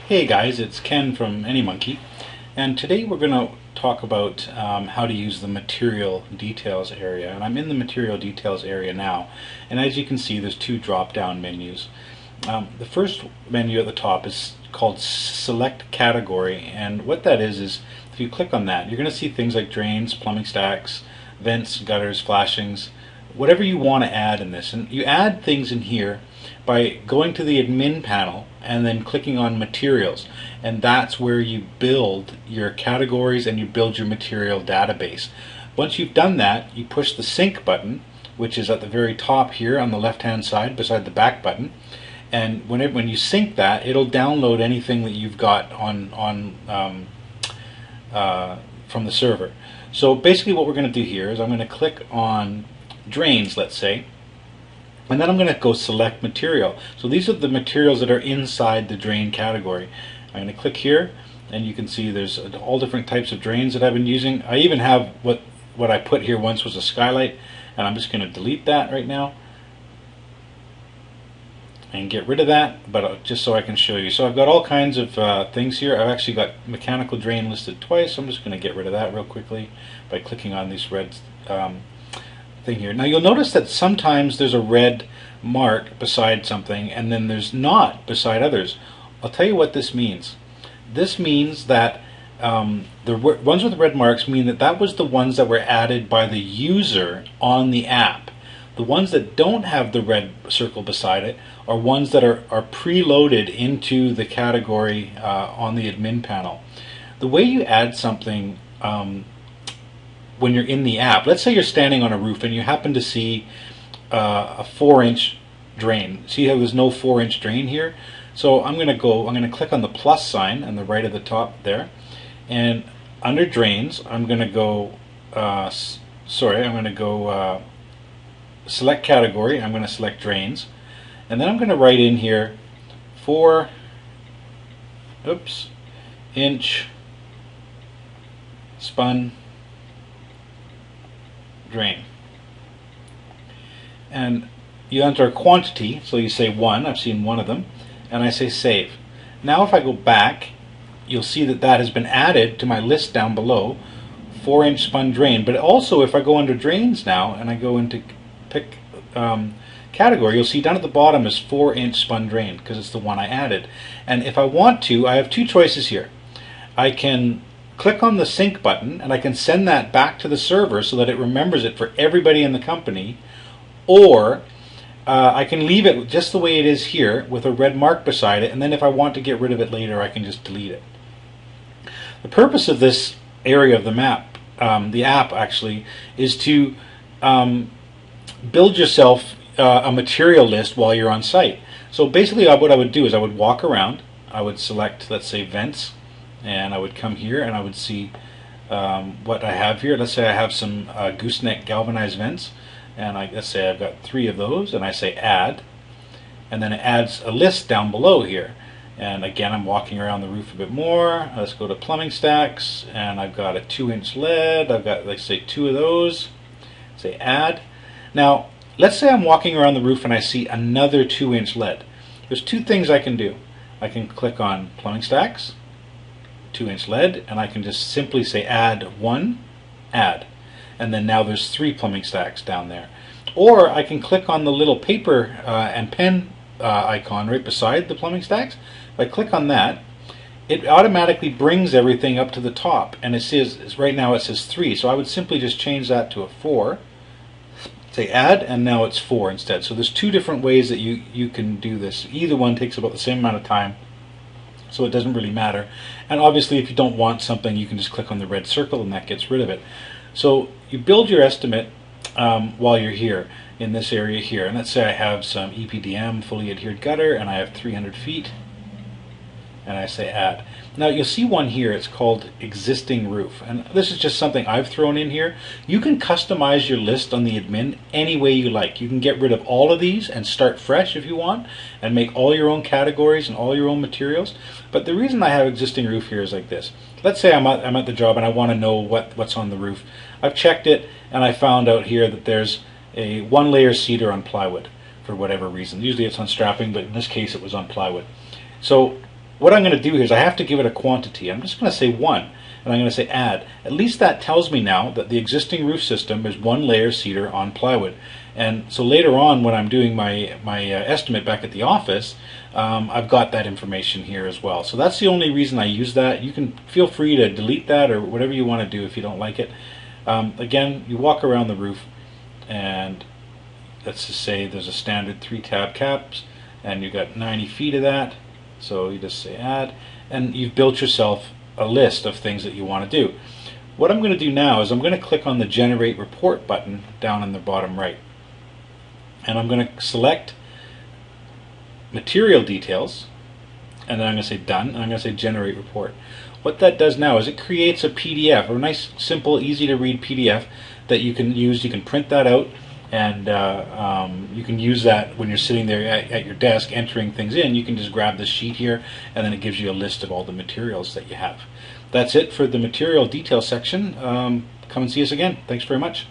Hey guys, it's Ken from AnyMonkey, and today we're going to talk about how to use the material details area. And I'm in the material details area now, and as you can see there's two drop down menus. The first menu at the top is called Select Category, and what that is if you click on that you're going to see things like drains, plumbing stacks, vents, gutters, flashings, whatever you want to add in this. And you add things in here by going to the admin panel and then clicking on materials, and that's where you build your categories and you build your material database. Once you've done that, you push the sync button, which is at the very top here on the left hand side beside the back button, and when you sync that, it'll download anything that you've got from the server. So basically what we're going to do here is I'm going to click on drains, let's say, and then I'm going to go select material. So these are the materials that are inside the drain category. I'm going to click here, and you can see there's all different types of drains that I've been using. I even have what I put here once was a skylight, and I'm just going to delete that right now and get rid of that, but just so I can show you. So I've got all kinds of things here. I've actually got mechanical drain listed twice, so I'm just going to get rid of that real quickly by clicking on this red thing here. Now you'll notice that sometimes there's a red mark beside something and then there's not beside others. I'll tell you what this means. This means that the ones with red marks mean that was the ones that were added by the user on the app. The ones that don't have the red circle beside it are ones that are preloaded into the category on the admin panel. The way you add something when you're in the app, let's say you're standing on a roof and you happen to see a 4-inch drain. See how there's no 4-inch drain here? So I'm going to click on the plus sign on the right of the top there, and under drains I'm going to go select category. I'm going to select drains, and then I'm going to write in here 4-inch spun drain, and you enter a quantity, so you say 1. I've seen one of them, and I say save. Now if I go back, you'll see that has been added to my list down below, 4-inch spun drain. But also if I go under drains now and I go into pick category, you'll see down at the bottom is 4-inch spun drain because it's the one I added. And if I want to, I have two choices here. I can click on the sync button and I can send that back to the server so that it remembers it for everybody in the company, or I can leave it just the way it is here with a red mark beside it, and then if I want to get rid of it later I can just delete it. The purpose of this area of the map, the app actually, is to build yourself a material list while you're on site. So basically what I would do is I would walk around, I would select, let's say, vents, and I would come here and I would see what I have here. Let's say I have some gooseneck galvanized vents, and let's say I've got 3 of those, and I say add, and then it adds a list down below here. And again, I'm walking around the roof a bit more. Let's go to plumbing stacks, and I've got a 2-inch lead. I've got, let's say, 2 of those. Say add. Now let's say I'm walking around the roof and I see another 2-inch lead. There's 2 things I can do. I can click on plumbing stacks, 2-inch lead, and I can just simply say add 1, add, and then now there's 3 plumbing stacks down there. Or I can click on the little paper and pen icon right beside the plumbing stacks. If I click on that, it automatically brings everything up to the top, and it says, right now it says 3, so I would simply just change that to a 4, say add, and now it's 4 instead. So there's 2 different ways that you can do this. Either one takes about the same amount of time, so it doesn't really matter. And obviously if you don't want something, you can just click on the red circle and that gets rid of it. So you build your estimate while you're here in this area here, and let's say I have some EPDM fully adhered gutter and I have 300 feet, and I say add. Now you'll see one here, it's called existing roof, and this is just something I've thrown in here. You can customize your list on the admin any way you like. You can get rid of all of these and start fresh if you want and make all your own categories and all your own materials. But the reason I have existing roof here is like this. Let's say I'm at the job and I want to know what's on the roof. I've checked it and I found out here that there's a 1-layer cedar on plywood for whatever reason. Usually it's on strapping, but in this case it was on plywood. So what I'm going to do here is I have to give it a quantity. I'm just going to say 1, and I'm going to say add. At least that tells me now that the existing roof system is 1 layer cedar on plywood. And so later on, when I'm doing my estimate back at the office, I've got that information here as well. So that's the only reason I use that. You can feel free to delete that or whatever you want to do if you don't like it. Again, you walk around the roof, and let's just say there's a standard 3-tab caps, and you've got 90 feet of that. So you just say add, and you've built yourself a list of things that you want to do. What I'm going to do now is I'm going to click on the Generate Report button down in the bottom right. And I'm going to select Material Details, and then I'm going to say Done, and I'm going to say Generate Report. What that does now is it creates a PDF, a nice, simple, easy to read PDF that you can use. You can print that out, and you can use that when you're sitting there at your desk entering things in. You can just grab this sheet here, and then it gives you a list of all the materials that you have. That's it for the material detail section. Come and see us again. Thanks very much.